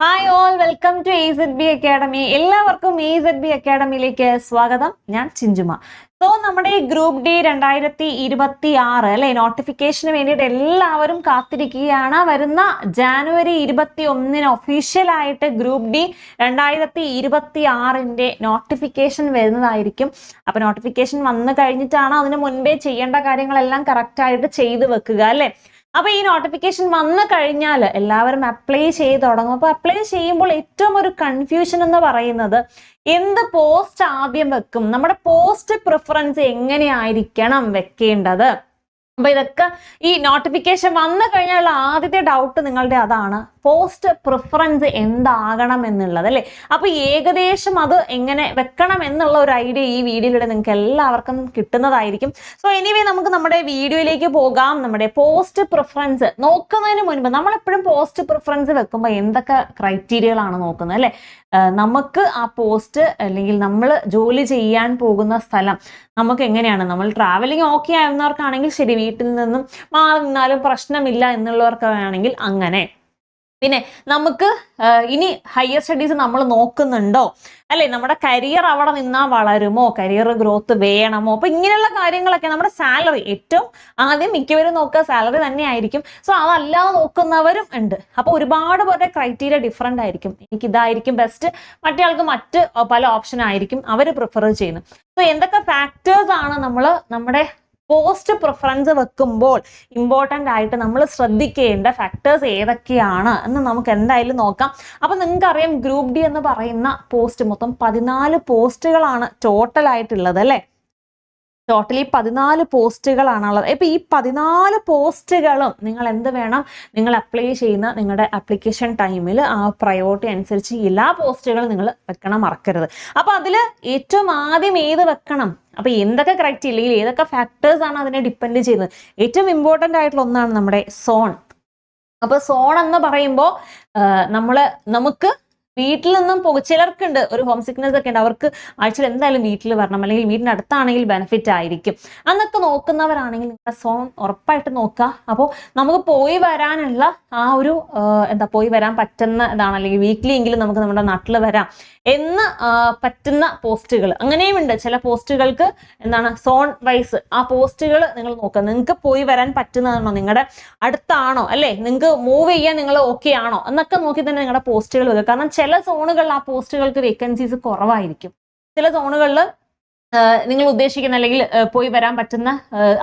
Hi all, welcome to AZB academy. എല്ലാവർക്കും AZB അക്കാഡമിയിലേക്ക് സ്വാഗതം. ഞാൻ ചിഞ്ചുമ. സോ നമ്മുടെ ഈ ഗ്രൂപ്പ് ഡി 2026 അല്ലെ, നോട്ടിഫിക്കേഷന് വേണ്ടിയിട്ട് എല്ലാവരും കാത്തിരിക്കുകയാണ്. വരുന്ന ജാനുവരി 21 ഒഫീഷ്യലായിട്ട് ഗ്രൂപ്പ് ഡി 2026 നോട്ടിഫിക്കേഷൻ വരുന്നതായിരിക്കും. അപ്പൊ നോട്ടിഫിക്കേഷൻ വന്നു കഴിഞ്ഞിട്ടാണ് അതിന് മുൻപേ ചെയ്യേണ്ട കാര്യങ്ങളെല്ലാം കറക്റ്റായിട്ട് ചെയ്തു വെക്കുക അല്ലെ. അപ്പൊ ഈ നോട്ടിഫിക്കേഷൻ വന്നു കഴിഞ്ഞാൽ എല്ലാവരും അപ്ലൈ ചെയ്ത് തുടങ്ങും. അപ്പൊ അപ്ലൈ ചെയ്യുമ്പോൾ ഏറ്റവും ഒരു കൺഫ്യൂഷൻ എന്ന് പറയുന്നത് എന്ത് പോസ്റ്റ് ആദ്യം വെക്കും, നമ്മുടെ പോസ്റ്റ് പ്രിഫറൻസ് എങ്ങനെയായിരിക്കണം വെക്കേണ്ടത്. അപ്പൊ ഇതൊക്കെ ഈ നോട്ടിഫിക്കേഷൻ വന്നു കഴിഞ്ഞാൽ ആദ്യത്തെ ഡൗട്ട് നിങ്ങളുടെ അതാണ്, പോസ്റ്റ് പ്രിഫറൻസ് എന്താകണം എന്നുള്ളത് അല്ലെ. അപ്പൊ ഏകദേശം അത് എങ്ങനെ വെക്കണം എന്നുള്ള ഒരു ഐഡിയ ഈ വീഡിയോയിലൂടെ നിങ്ങൾക്ക് എല്ലാവർക്കും കിട്ടുന്നതായിരിക്കും. സോ എനിവേ നമുക്ക് നമ്മുടെ വീഡിയോയിലേക്ക് പോകാം. നമ്മുടെ പോസ്റ്റ് പ്രിഫറൻസ് നോക്കുന്നതിന് മുൻപ് നമ്മളെപ്പോഴും പോസ്റ്റ് പ്രിഫറൻസ് വെക്കുമ്പോൾ എന്തൊക്കെ ക്രൈറ്റീരിയകളാണ് നോക്കുന്നത് അല്ലെ. നമുക്ക് ആ പോസ്റ്റ് അല്ലെങ്കിൽ നമ്മൾ ജോലി ചെയ്യാൻ പോകുന്ന സ്ഥലം നമുക്ക് എങ്ങനെയാണ്, നമ്മൾ ട്രാവലിംഗ് ഓക്കെ ആവുന്നവർക്കാണെങ്കിൽ ശരി, വീട്ടിൽ നിന്നും മാറി നിന്നാലും പ്രശ്നമില്ല എന്നുള്ളവർക്കാണെങ്കിൽ അങ്ങനെ. പിന്നെ നമുക്ക് ഇനി ഹയർ സ്റ്റഡീസ് നമ്മൾ നോക്കുന്നുണ്ടോ അല്ലെ, നമ്മുടെ കരിയർ അവിടെ നിന്നാൽ വളരുമോ, കരിയർ ഗ്രോത്ത് വേണമോ, അപ്പൊ ഇങ്ങനെയുള്ള കാര്യങ്ങളൊക്കെ. നമ്മുടെ സാലറി ഏറ്റവും ആദ്യം മിക്കവരും നോക്കുക സാലറി തന്നെ ആയിരിക്കും. സോ അതല്ലാതെ നോക്കുന്നവരും ഉണ്ട്. അപ്പൊ ഒരുപാട് പേരുടെ ക്രൈറ്റീരിയ ഡിഫറെന്റ് ആയിരിക്കും. എനിക്ക് ഇതായിരിക്കും ബെസ്റ്റ്, മറ്റേ ആൾക്ക് മറ്റ് പല ഓപ്ഷൻ ആയിരിക്കും അവർ പ്രിഫർ ചെയ്യുന്നത്. സോ എന്തൊക്കെ ഫാക്ടേഴ്സ് ആണ് നമ്മൾ നമ്മുടെ പോസ്റ്റ് പ്രിഫറൻസ് വെക്കുമ്പോൾ ഇമ്പോർട്ടൻ്റ് ആയിട്ട് നമ്മൾ ശ്രദ്ധിക്കേണ്ട ഫാക്ടേഴ്സ് ഏതൊക്കെയാണ് എന്ന് നമുക്ക് എന്തായാലും നോക്കാം. അപ്പൊ നിങ്ങൾക്ക് അറിയാം, ഗ്രൂപ്പ് ഡി എന്ന് പറയുന്ന പോസ്റ്റ് മൊത്തം 14 പോസ്റ്റുകളാണ് ടോട്ടൽ ആയിട്ടുള്ളത് അല്ലെ. ടോട്ടലി 14 പോസ്റ്റുകളാണുള്ളത്. ഇപ്പൊ ഈ 14 പോസ്റ്റുകളും നിങ്ങൾ എന്ത് വേണം, നിങ്ങൾ അപ്ലൈ ചെയ്യുന്ന നിങ്ങളുടെ ആപ്ലിക്കേഷൻ ടൈമിൽ ആ പ്രയോറിറ്റി അനുസരിച്ച് എല്ലാ പോസ്റ്റുകളും നിങ്ങൾ വെക്കണം, മറക്കരുത്. അപ്പൊ അതിൽ ഏറ്റവും ആദ്യം ഏത് വെക്കണം, അപ്പൊ എന്തൊക്കെ ക്രൈറ്റീരിയ അല്ലെങ്കിൽ ഏതൊക്കെ ഫാക്ടേഴ്സ് ആണ് അതിനെ ഡിപ്പെൻഡ് ചെയ്യുന്നത്. ഏറ്റവും ഇമ്പോർട്ടൻ്റ് ആയിട്ടുള്ള ഒന്നാണ് നമ്മുടെ സോൺ. അപ്പൊ സോൺ എന്ന് പറയുമ്പോൾ നമുക്ക് വീട്ടിൽ നിന്നും ചിലർക്കുണ്ട് ഒരു ഹോം സിക്നെസ് ഒക്കെ ഉണ്ട്, അവർക്ക് ആഴ്ചയിൽ എന്തായാലും വീട്ടിൽ വരണം, അല്ലെങ്കിൽ വീടിൻ്റെ അടുത്താണെങ്കിൽ ബെനിഫിറ്റ് ആയിരിക്കും. അന്നൊക്കെ നോക്കുന്നവരാണെങ്കിൽ നിങ്ങളുടെ സോൺ ഉറപ്പായിട്ട് നോക്കുക. അപ്പോൾ നമുക്ക് പോയി വരാനുള്ള ആ ഒരു പോയി വരാൻ പറ്റുന്ന ഇതാണ്, അല്ലെങ്കിൽ വീക്ക്ലി എങ്കിലും നമുക്ക് നമ്മുടെ നാട്ടിൽ വരാം എന്ന് പറ്റുന്ന പോസ്റ്റുകൾ അങ്ങനെയും ഉണ്ട്. ചില പോസ്റ്റുകൾക്ക് സോൺ വൈസ് ആ പോസ്റ്റുകൾ നിങ്ങൾ നോക്കുക. നിങ്ങൾക്ക് പോയി വരാൻ പറ്റുന്നതാണോ, നിങ്ങളുടെ അടുത്താണോ അല്ലെ, നിങ്ങൾക്ക് മൂവ് ചെയ്യാൻ നിങ്ങൾ ഓക്കെ ആണോ എന്നൊക്കെ നോക്കി തന്നെ നിങ്ങളുടെ പോസ്റ്റുകൾ വെക്കുക. കാരണം ചില സോണുകളിൽ ആ പോസ്റ്റുകൾക്ക് വേക്കൻസീസ് കുറവായിരിക്കും. ചില സോണുകളിൽ നിങ്ങൾ ഉദ്ദേശിക്കുന്ന അല്ലെങ്കിൽ പോയി വരാൻ പറ്റുന്ന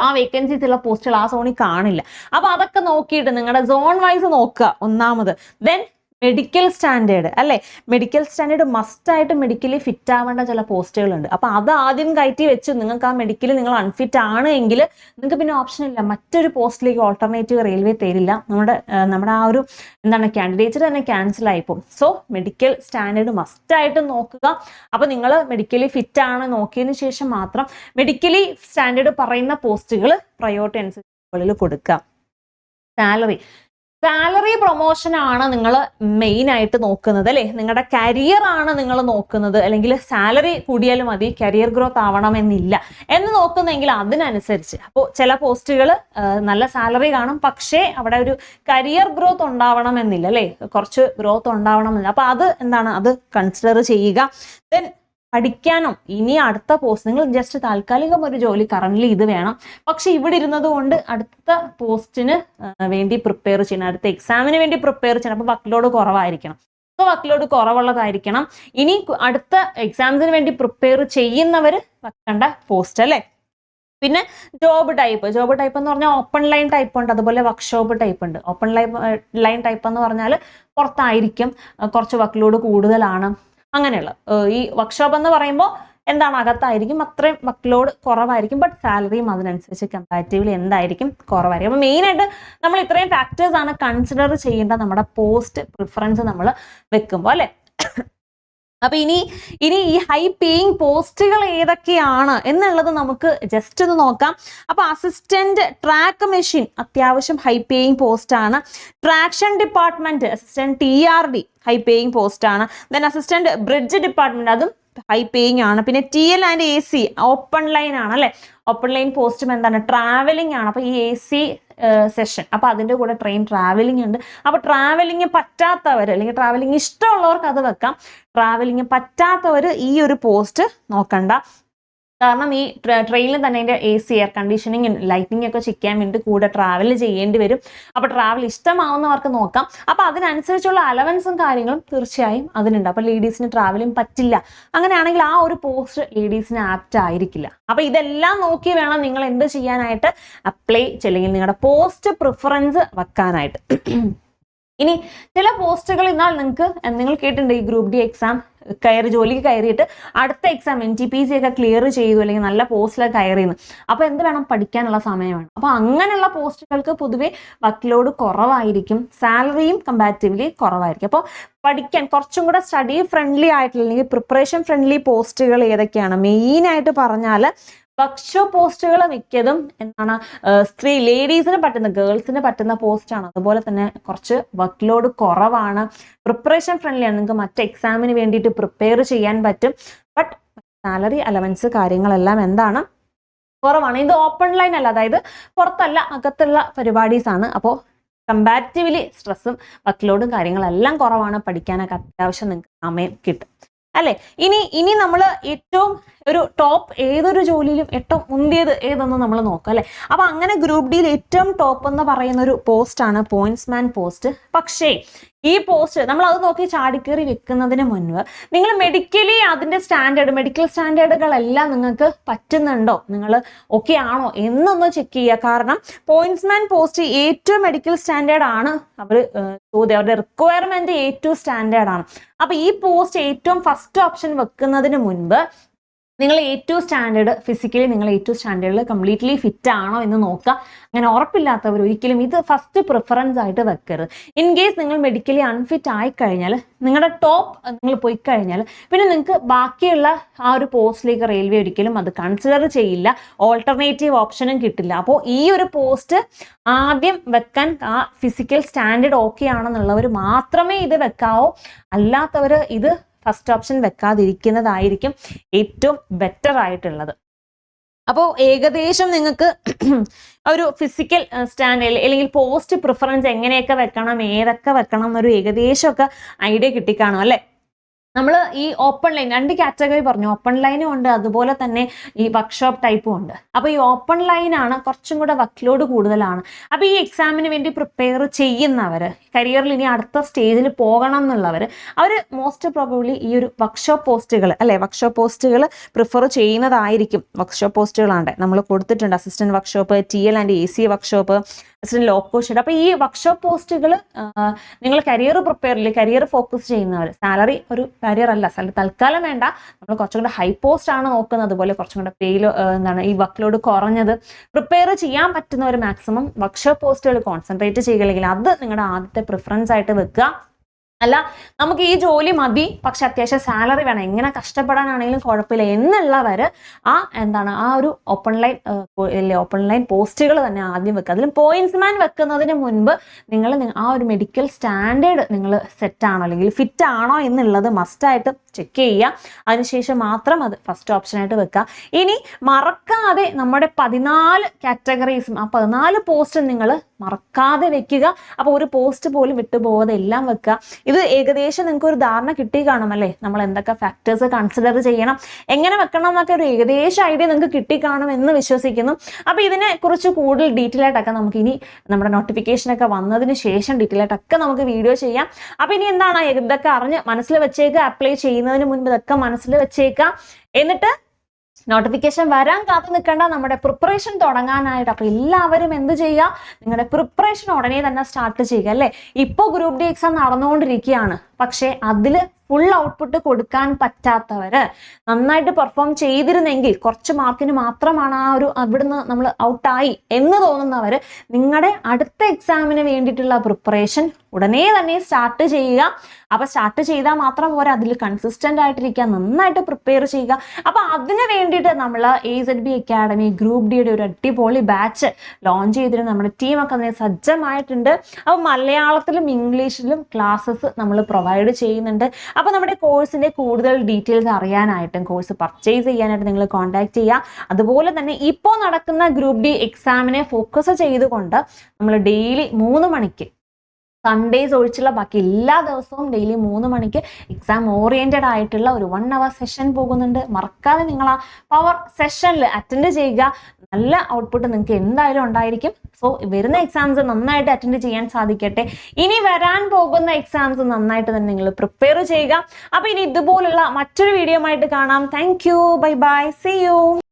ആ വേക്കൻസീസ് ഉള്ള പോസ്റ്റുകൾ ആ സോണിൽ കാണില്ല. അപ്പൊ അതൊക്കെ നോക്കിയിട്ട് നിങ്ങളുടെ സോൺ വൈസ് നോക്കുക ഒന്നാമത്. ദെൻ മെഡിക്കൽ സ്റ്റാൻഡേർഡ് അല്ലെ, മെഡിക്കൽ സ്റ്റാൻഡേർഡ് മസ്റ്റായിട്ട് മെഡിക്കലി ഫിറ്റ് ആവേണ്ട ചില പോസ്റ്റുകളുണ്ട്. അപ്പൊ അത് ആദ്യം കയറ്റി വെച്ച് നിങ്ങൾക്ക് ആ മെഡിക്കലി നിങ്ങൾ അൺഫിറ്റ് ആണ് എങ്കിൽ നിങ്ങൾക്ക് പിന്നെ ഓപ്ഷൻ ഇല്ല, മറ്റൊരു പോസ്റ്റിലേക്ക് ഓൾട്ടർനേറ്റീവ് റെയിൽവേ തരില്ല. നമ്മുടെ ആ ഒരു കാൻഡിഡേറ്റ് തന്നെ ക്യാൻസൽ ആയിപ്പോകും. സോ മെഡിക്കൽ സ്റ്റാൻഡേർഡ് മസ്റ്റായിട്ട് നോക്കുക. അപ്പൊ നിങ്ങൾ മെഡിക്കലി ഫിറ്റ് ആണ് നോക്കിയതിന് ശേഷം മാത്രം മെഡിക്കലി സ്റ്റാൻഡേർഡ് പറയുന്ന പോസ്റ്റുകൾ പ്രയോറിറ്റി അനുസരിച്ച് കൊടുക്കുക. സാലറി പ്രൊമോഷൻ ആണ് നിങ്ങൾ മെയിൻ ആയിട്ട് നോക്കുന്നത് അല്ലെ. നിങ്ങളുടെ കരിയർ ആണ് നിങ്ങൾ നോക്കുന്നത്, അല്ലെങ്കിൽ സാലറി കൂടിയാലും മതി, കരിയർ ഗ്രോത്ത് ആവണമെന്നില്ല എന്ന് നോക്കുന്നെങ്കിൽ അതിനനുസരിച്ച്. അപ്പോൾ ചില പോസ്റ്റുകൾ നല്ല സാലറി കാണും, പക്ഷേ അവിടെ ഒരു കരിയർ ഗ്രോത്ത് ഉണ്ടാവണമെന്നില്ല അല്ലെ, കുറച്ച് ഗ്രോത്ത് ഉണ്ടാവണമെന്നില്ല. അപ്പൊ അത് അത് കൺസിഡർ ചെയ്യുക. ദെൻ പഠിക്കാനോ ഇനി അടുത്ത പോസ്റ്റ്, നിങ്ങൾ ജസ്റ്റ് താൽക്കാലികം ഒരു ജോലി കറന്റ് ഇത് വേണം, പക്ഷെ ഇവിടെ ഇരുന്നത് കൊണ്ട് അടുത്ത പോസ്റ്റിന് വേണ്ടി പ്രിപ്പയർ ചെയ്യണം, അടുത്ത എക്സാമിന് വേണ്ടി പ്രിപ്പയർ ചെയ്യണം. അപ്പൊ വർക്ക്ലോഡ് കുറവായിരിക്കണം. സോ വർക്ക്ലോഡ് കുറവുള്ളതായിരിക്കണം. ഇനി അടുത്ത എക്സാംസിന് വേണ്ടി പ്രിപ്പയർ ചെയ്യുന്നവർ വെക്കേണ്ട പോസ്റ്റ് അല്ലെ. പിന്നെ ജോബ് ടൈപ്പ് എന്ന് പറഞ്ഞാൽ ഓപ്പൺ ലൈൻ ടൈപ്പ് ഉണ്ട്, അതുപോലെ വർക്ക്ഷോപ്പ് ടൈപ്പ് ഉണ്ട്. ഓപ്പൺ ലൈൻ ടൈപ്പ് എന്ന് പറഞ്ഞാൽ പുറത്തായിരിക്കും, കുറച്ച് വർക്ക്ലോഡ് കൂടുതലാണ്. അങ്ങനെയുള്ള ഈ വർക്ക്ഷോപ്പ് എന്ന് പറയുമ്പോൾ അകത്തായിരിക്കും, അത്രയും വർക്ക്ലോഡ് കുറവായിരിക്കും, ബട്ട് സാലറിയും അതിനനുസരിച്ച് കമ്പാരിറ്റീവ്ലി കുറവായിരിക്കും. അപ്പൊ മെയിനായിട്ട് നമ്മൾ ഇത്രയും ഫാക്ടേഴ്സ് ആണ് കൺസിഡർ ചെയ്യേണ്ട നമ്മുടെ പോസ്റ്റ് പ്രിഫറൻസ് നമ്മൾ വെക്കുമ്പോൾ അല്ലെ. അപ്പൊ ഇനി ഈ ഹൈ പേയിങ് പോസ്റ്റുകൾ ഏതൊക്കെയാണ് എന്നുള്ളത് നമുക്ക് ജസ്റ്റ് ഒന്ന് നോക്കാം. അപ്പൊ അസിസ്റ്റന്റ് ട്രാക്ക് മെഷീൻ അത്യാവശ്യം ഹൈ പേയിങ് പോസ്റ്റ് ആണ്. Traction department assistant TRD high paying post ആണ്. ദെൻ അസിസ്റ്റന്റ് ബ്രിഡ്ജ് ഡിപ്പാർട്ട്മെന്റ് അതും ഹൈ പേയിങ് ആണ്. പിന്നെ TL and AC open line ആണ് അല്ലെ. ഓപ്പൺ ലൈൻ പോസ്റ്റും എന്താണ് ട്രാവലിംഗ് ആണ്. അപ്പൊ ഈ AC സെഷൻ, അപ്പൊ അതിന്റെ കൂടെ ട്രെയിൻ ട്രാവലിംഗ് ഉണ്ട്. അപ്പൊ ട്രാവലിംഗ് പറ്റാത്തവർ അല്ലെങ്കിൽ ട്രാവലിംഗ് ഇഷ്ടമുള്ളവർക്ക് അത് വെക്കാം. ട്രാവലിംഗ് പറ്റാത്തവർ ഈ ഒരു പോസ്റ്റ് നോക്കണ്ട. കാരണം ഈ ട്രെയിനിൽ തന്നെ അതിൻ്റെ AC എയർ കണ്ടീഷനിങ് ലൈറ്റിംഗ് ഒക്കെ ചെക്ക് ചെയ്യാൻ വേണ്ടി കൂടെ ട്രാവൽ ചെയ്യേണ്ടി വരും. അപ്പോൾ ട്രാവൽ ഇഷ്ടമാവുന്നവർക്ക് നോക്കാം. അപ്പോൾ അതിനനുസരിച്ചുള്ള അലവൻസും കാര്യങ്ങളും തീർച്ചയായും അതിനുണ്ട്. അപ്പോൾ ലേഡീസിന് ട്രാവലിംഗ് പറ്റില്ല, അങ്ങനെയാണെങ്കിൽ ആ ഒരു പോസ്റ്റ് ലേഡീസിന് ആപ്റ്റ് ആയിരിക്കില്ല. അപ്പോൾ ഇതെല്ലാം നോക്കി വേണം നിങ്ങൾ എന്ത് ചെയ്യാനായിട്ട്, അപ്ലൈ അല്ലെങ്കിൽ നിങ്ങളുടെ പോസ്റ്റ് പ്രിഫറൻസ് വെക്കാനായിട്ട്. ഇനി ചില പോസ്റ്റുകൾ എന്നാൽ നിങ്ങൾ കേട്ടിട്ടുണ്ട് ഈ ഗ്രൂപ്പ് D എക്സാം ജോലിക്ക് കയറിയിട്ട് അടുത്ത എക്സാം NTPC ഒക്കെ ക്ലിയർ ചെയ്തു അല്ലെങ്കിൽ നല്ല പോസ്റ്റിലൊക്കെ കയറിയെന്ന്. അപ്പോൾ എന്ത് വേണം, പഠിക്കാനുള്ള സമയം വേണം. അപ്പോൾ അങ്ങനെയുള്ള പോസ്റ്റുകൾക്ക് പൊതുവെ വർക്ക് ലോഡ് കുറവായിരിക്കും, സാലറിയും കമ്പാരിറ്റീവ്ലി കുറവായിരിക്കും. അപ്പോൾ പഠിക്കാൻ കുറച്ചും കൂടെ സ്റ്റഡി ഫ്രണ്ട്ലി ആയിട്ടുള്ള അല്ലെങ്കിൽ പ്രിപ്പറേഷൻ ഫ്രണ്ട്ലി പോസ്റ്റുകൾ ഏതൊക്കെയാണ് മെയിനായിട്ട് പറഞ്ഞാൽ, വർക്ക്ഷോപ്പ് പോസ്റ്റുകൾ മിക്കതും എന്താണ് ലേഡീസിന് പറ്റുന്ന, ഗേൾസിന് പറ്റുന്ന പോസ്റ്റാണ്. അതുപോലെ തന്നെ കുറച്ച് വർക്ക് ലോഡ് കുറവാണ്, പ്രിപ്പറേഷൻ ഫ്രണ്ട്ലി ആണ്, നിങ്ങൾക്ക് മറ്റ് എക്സാമിന് വേണ്ടിയിട്ട് പ്രിപ്പയർ ചെയ്യാൻ പറ്റും. ബട്ട് സാലറി അലവൻസ് കാര്യങ്ങളെല്ലാം എന്താണ് കുറവാണ്. ഇത് ഓപ്പൺ ലൈൻ അല്ല, അതായത് പുറത്തല്ല, അകത്തുള്ള പരിപാടീസാണ്. അപ്പോൾ കമ്പാരിറ്റീവ്ലി സ്ട്രെസ്സും വർക്ക് ലോഡും കാര്യങ്ങളെല്ലാം കുറവാണ്, പഠിക്കാനൊക്കെ അത്യാവശ്യം നിങ്ങൾക്ക് സമയം കിട്ടും അല്ലേ. ഇനി നമ്മൾ ഏറ്റവും ഒരു ടോപ്പ് ഏതൊരു ജോലിയിലും ഏറ്റവും മുന്തിയത് ഏതെന്ന് നമ്മൾ നോക്കാം അല്ലേ. അപ്പൊ അങ്ങനെ ഗ്രൂപ്പ് ഡിയിൽ ഏറ്റവും ടോപ്പ് എന്ന് പറയുന്ന ഒരു പോസ്റ്റാണ് പോയിന്റ്സ്മാൻ പോസ്റ്റ്. പക്ഷേ ഈ പോസ്റ്റ് നമ്മൾ അത് നോക്കി ചാടിക്കേറി വെക്കുന്നതിന് മുൻപ് നിങ്ങൾ മെഡിക്കലി അതിന്റെ മെഡിക്കൽ സ്റ്റാൻഡേർഡുകളെല്ലാം നിങ്ങൾക്ക് പറ്റുന്നുണ്ടോ, നിങ്ങൾ ഓക്കെ ആണോ എന്നൊന്ന് ചെക്ക് ചെയ്യുക. കാരണം പോയിന്റ്സ്മാൻ പോസ്റ്റ് ഏറ്റവും മെഡിക്കൽ സ്റ്റാൻഡേർഡ് ആണ്, അവരുടെ റിക്വയർമെന്റ് ഏറ്റവും സ്റ്റാൻഡേർഡ് ആണ്. അപ്പൊ ഈ പോസ്റ്റ് ഏറ്റവും ഫസ്റ്റ് ഓപ്ഷൻ വെക്കുന്നതിന് മുൻപ് നിങ്ങൾ ഏറ്റവും സ്റ്റാൻഡേർഡ് ഫിസിക്കലി നിങ്ങൾ ഏറ്റവും സ്റ്റാൻഡേർഡിൽ കംപ്ലീറ്റ്ലി ഫിറ്റ് ആണോ എന്ന് നോക്കുക. അങ്ങനെ ഉറപ്പില്ലാത്തവർ ഒരിക്കലും ഇത് ഫസ്റ്റ് പ്രിഫറൻസ് ആയിട്ട് വെക്കരുത്. ഇൻ കേസ് നിങ്ങൾ മെഡിക്കലി അൺഫിറ്റ് ആയിക്കഴിഞ്ഞാൽ, നിങ്ങളുടെ ടോപ്പ് നിങ്ങൾ പോയി കഴിഞ്ഞാൽ പിന്നെ നിങ്ങൾക്ക് ബാക്കിയുള്ള ആ ഒരു പോസ്റ്റിലേക്ക് റെയിൽവേ ഒരിക്കലും അത് കൺസിഡർ ചെയ്യില്ല, ഓൾട്ടർനേറ്റീവ് ഓപ്ഷനും കിട്ടില്ല. അപ്പോൾ ഈ ഒരു പോസ്റ്റ് ആദ്യം വെക്കാൻ ആ ഫിസിക്കൽ സ്റ്റാൻഡേർഡ് ഓക്കെ ആണെന്നുള്ളവർ മാത്രമേ ഇത് വെക്കാവൂ. അല്ലാത്തവർ ഇത് ഫസ്റ്റ് ഓപ്ഷൻ വെക്കാതിരിക്കുന്നതായിരിക്കും ഏറ്റവും ബെറ്റർ ആയിട്ടുള്ളത്. അപ്പോൾ ഏകദേശം നിങ്ങൾക്ക് ഒരു ഫിസിക്കൽ സ്റ്റാൻഡ് അല്ലെങ്കിൽ പോസ്റ്റ് പ്രിഫറൻസ് എങ്ങനെയൊക്കെ വെക്കണം, ഏതൊക്കെ വെക്കണം എന്നൊരു ഏകദേശമൊക്കെ ഐഡിയ കിട്ടിക്കാണും അല്ലേ. നമ്മൾ ഈ ഓപ്പൺ ലൈൻ 2 കാറ്റഗറി പറഞ്ഞു, ഓപ്പൺ ലൈനും ഉണ്ട്, അതുപോലെ തന്നെ ഈ വർക്ക്ഷോപ്പ് ടൈപ്പും ഉണ്ട്. അപ്പോൾ ഈ ഓപ്പൺ ലൈനാണ് കുറച്ചും കൂടെ വർക്ക് ലോഡ് കൂടുതലാണ്. അപ്പോൾ ഈ എക്സാമിന് വേണ്ടി പ്രിപ്പയർ ചെയ്യുന്നവർ, കരിയറിൽ ഇനി അടുത്ത സ്റ്റേജിൽ പോകണം എന്നുള്ളവർ, അവർ മോസ്റ്റ് പ്രോബബ്ലി ഈ ഒരു വർക്ക്ഷോപ്പ് പോസ്റ്റുകൾ അല്ലെ, വർക്ക്ഷോപ്പ് പോസ്റ്റുകൾ പ്രിഫർ ചെയ്യുന്നതായിരിക്കും. വർക്ക്ഷോപ്പ് പോസ്റ്റുകളാണ് നമ്മൾ കൊടുത്തിട്ടുണ്ട്, assistant workshop, TL and AC workshop, assistant loco shed. അപ്പോൾ ഈ വർക്ക്ഷോപ്പ് പോസ്റ്റുകൾ നിങ്ങൾ കരിയർ ഫോക്കസ് ചെയ്യുന്നവർ, സാലറി ഒരു കരിയർ അല്ല, തൽക്കാലം വേണ്ട, നമ്മൾ കുറച്ചും കൂടെ ഹൈ പോസ്റ്റ് ആണ് നോക്കുന്നത്, അതുപോലെ കുറച്ചും കൂടെ ഈ വർക്ക് ലോഡ് കുറഞ്ഞത് പ്രിപ്പയർ ചെയ്യാൻ പറ്റുന്ന ഒരു മാക്സിമം വർക്ക്ഷോപ്പ് പോസ്റ്റുകൾ കോൺസെൻട്രേറ്റ് ചെയ്യുകയാണെങ്കിൽ അത് നിങ്ങളുടെ ആദ്യത്തെ പ്രിഫറൻസ് ആയിട്ട് വെക്കുക. അല്ല നമുക്ക് ഈ ജോലി മതി, പക്ഷെ അത്യാവശ്യം സാലറി വേണം, എങ്ങനെ കഷ്ടപ്പെടാനാണെങ്കിലും കുഴപ്പമില്ല എന്നുള്ളവർ ആ ഒരു ഓപ്പൺ ലൈൻ പോസ്റ്റുകൾ തന്നെ ആദ്യം വെക്കുക. അതിലും പോയിന്റ്സ്മാൻ വെക്കുന്നതിന് മുൻപ് നിങ്ങൾ ആ ഒരു മെഡിക്കൽ സ്റ്റാൻഡേർഡ് നിങ്ങൾ സെറ്റ് ആണോ അല്ലെങ്കിൽ ഫിറ്റ് ആണോ എന്നുള്ളത് മസ്റ്റായിട്ട് ചെക്ക് ചെയ്യുക. അതിനുശേഷം മാത്രം അത് ഫസ്റ്റ് ഓപ്ഷനായിട്ട് വെക്കുക. ഇനി മറക്കാതെ നമ്മുടെ 14 കാറ്റഗറീസും ആ 14 പോസ്റ്റും നിങ്ങൾ മറക്കാതെ വെക്കുക. അപ്പോൾ ഒരു പോസ്റ്റ് പോലും വിട്ടുപോകാതെ എല്ലാം വെക്കുക. ഇത് ഏകദേശം നിങ്ങൾക്ക് ഒരു ധാരണ കിട്ടി കാണും അല്ലേ, നമ്മൾ എന്തൊക്കെ ഫാക്ടേഴ്സ് കൺസിഡർ ചെയ്യണം, എങ്ങനെ വെക്കണം എന്നൊക്കെ ഒരു ഏകദേശം ഐഡിയ നിങ്ങൾക്ക് കിട്ടിക്കാണും എന്ന് വിശ്വസിക്കുന്നു. അപ്പോൾ ഇതിനെ കുറിച്ച് കൂടുതൽ ഡീറ്റെയിൽ ആയിട്ടൊക്കെ നമുക്ക് ഇനി നമ്മുടെ നോട്ടിഫിക്കേഷനൊക്കെ വന്നതിന് ശേഷം ഡീറ്റെയിൽ ആയിട്ടൊക്കെ നമുക്ക് വീഡിയോ ചെയ്യാം. അപ്പോൾ ഇനി എന്താണ് ഇതൊക്കെ അറിഞ്ഞ് മനസ്സിൽ വെച്ചേക്കുക, അപ്ലൈ ചെയ്യുന്നതിന് മുൻപ് ഇതൊക്കെ മനസ്സിൽ വെച്ചേക്കുക. എന്നിട്ട് നോട്ടിഫിക്കേഷൻ വരാൻ കാത്തു നിൽക്കേണ്ട, നമ്മുടെ പ്രിപ്പറേഷൻ തുടങ്ങാനായിട്ട്. അപ്പോൾ എല്ലാവരും എന്ത് ചെയ്യുക, നിങ്ങളുടെ പ്രിപ്പറേഷൻ ഉടനെ തന്നെ സ്റ്റാർട്ട് ചെയ്യുക അല്ലേ. ഇപ്പോൾ ഗ്രൂപ്പ് D എക്സാം നടന്നുകൊണ്ടിരിക്കുകയാണ്, പക്ഷേ അതിൽ ഫുൾ ഔട്ട്പുട്ട് കൊടുക്കാൻ പറ്റാത്തവർ, നന്നായിട്ട് പെർഫോം ചെയ്തിരുന്നെങ്കിൽ കുറച്ച് മാർക്കിന് മാത്രമാണ് അവിടുന്ന് നമ്മൾ ഔട്ടായി എന്ന് തോന്നുന്നവർ, നിങ്ങളുടെ അടുത്ത എക്സാമിന് വേണ്ടിയിട്ടുള്ള പ്രിപ്പറേഷൻ ഉടനെ തന്നെ സ്റ്റാർട്ട് ചെയ്യുക. അപ്പോൾ സ്റ്റാർട്ട് ചെയ്താൽ മാത്രം പോരാ, അതിൽ കൺസിസ്റ്റന്റ് ആയിട്ടിരിക്കുക, നന്നായിട്ട് പ്രിപ്പയർ ചെയ്യുക. അപ്പോൾ അതിന് വേണ്ടിയിട്ട് നമ്മൾ AZB അക്കാഡമി ഗ്രൂപ്പ് ഡിയുടെ ഒരു അടിപൊളി ബാച്ച് ലോഞ്ച് ചെയ്തിട്ട് നമ്മുടെ ടീമൊക്കെ അതിനെ സജ്ജമായിട്ടുണ്ട്. അപ്പോൾ മലയാളത്തിലും ഇംഗ്ലീഷിലും ക്ലാസ്സസ് നമ്മൾ പ്രൊവൈഡ് ചെയ്യുന്നുണ്ട്. അപ്പോൾ നമ്മുടെ കോഴ്സിന്റെ കൂടുതൽ ഡീറ്റെയിൽസ് അറിയാനായിട്ടും കോഴ്സ് പർച്ചേസ് ചെയ്യാനായിട്ട് നിങ്ങൾ കോൺടാക്ട് ചെയ്യുക. അതുപോലെ തന്നെ ഇപ്പോൾ നടക്കുന്ന ഗ്രൂപ്പ് ഡി എക്സാമിനെ ഫോക്കസ് ചെയ്തുകൊണ്ട് നമ്മൾ ഡെയിലി 3 മണിക്ക്, സൺഡേസ് ഒഴിച്ചുള്ള ബാക്കി എല്ലാ ദിവസവും ഡെയിലി 3 മണിക്ക് എക്സാം ഓറിയന്റഡ് ആയിട്ടുള്ള ഒരു 1 hour സെഷൻ പോകുന്നുണ്ട്. മറക്കാതെ നിങ്ങൾ ആ പവർ സെഷനിൽ അറ്റൻഡ് ചെയ്യുക. നല്ല ഔട്ട്പുട്ട് നിങ്ങൾക്ക് എന്തായാലും ഉണ്ടായിരിക്കും. സോ വരുന്ന എക്സാംസ് നന്നായിട്ട് അറ്റൻഡ് ചെയ്യാൻ സാധിക്കട്ടെ. ഇനി വരാൻ പോകുന്ന എക്സാംസ് നന്നായിട്ട് തന്നെ നിങ്ങൾ പ്രിപ്പയർ ചെയ്യുക. അപ്പോൾ ഇനി ഇതുപോലുള്ള മറ്റൊരു വീഡിയോ ആയിട്ട് കാണാം. Thank you, bye bye, see U.